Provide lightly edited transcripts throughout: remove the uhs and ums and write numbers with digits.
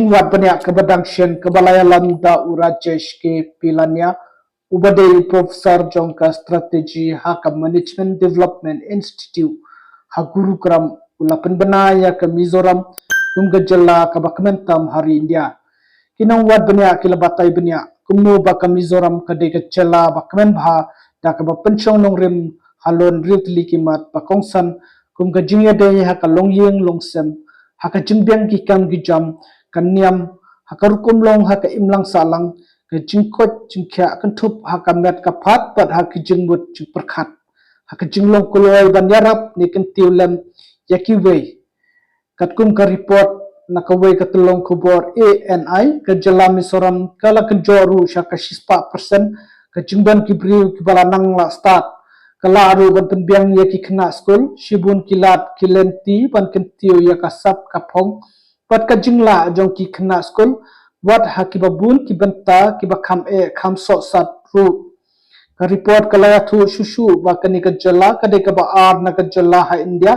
King wat banyak kebadangsien kebalayalan da urajesh ke pilania ubade Profesor Jongka Strategi Haka Management Development Institute Haguru Kram ulapan benaya ke Mizoram umgajala kabakmentam hari India kinang wat banyak kilabatai banyak kumno baka Mizoram kade gajala bakmen bha da kabapenchong nongrim halon ritli kimat pakongsan kumgajingya de haka longyeng longsem haka jingbiang kikam gijam kaniam hakarukum long haka imlang salang ke jingkot jingkya kentup haka met kapat pat haka jingbut jingperkat haka jinglong kuloy banyarap ni kentiulam yakiway katkum ka report nakaway katulong kubor ANI ke jala Mizoram kala kenjoru syaka sispa persen ke jingban kibriu kibalanang la start kala aru ban penbiang yaki kena school shibun kilat kilenti ban kentiu yakasap kapong pat ka jingla jong ki kena school wat hakibabun ki benta ki bakam kham so sat ru ka report kala thu shushu ba kani ka jala ka de ka ba ar na ka jala ha India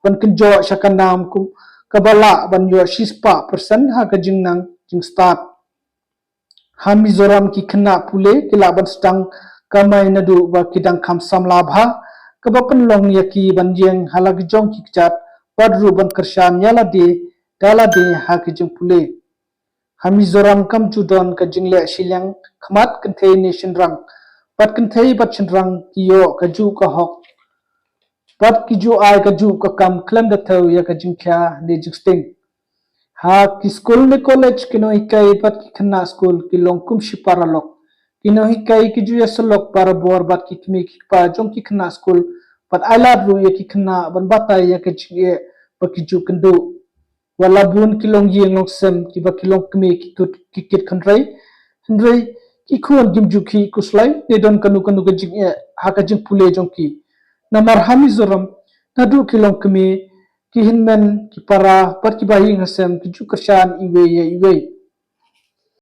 ban kenjo shakanam kum kabala ban yo shispa persen ha ka jingnang jing start ha Mizoram ki kena pule kila ban stang kamai nadu ba kidang kham samlabha ka ba penlong yaki ban jeng halag jong ki chat padru ban kershan yala de dala de ha ki jing pule ha Mizoram kam judon ka jingle shilang khmat kenthe nation rang pat kenthe bat chenrang kiyo ka ju ka hok pat ki ju ai ka ju ka kam klem da thau ya ka jingkya ne jingsting ha ki school ne college kino ikai pat ki khna school ki longkum shiparalok kino hikai ki ju yasolok para bor bat ki kmi ki pa jong ki khna school pat ailad ru ya ki khna ban batai ya ka jige pa ki ju kendo wala bun kilong yeng long sem ki ba kilong kme ki tut ki kit khandrai handrai ki khon gimju ki kuslai ne don kanu kanu ga jing ha ka jing pule jong ki namar ha Mizoram nadu kilong kme ki hinmen ki para pat ki ba hing hasem ki ju kershan iwe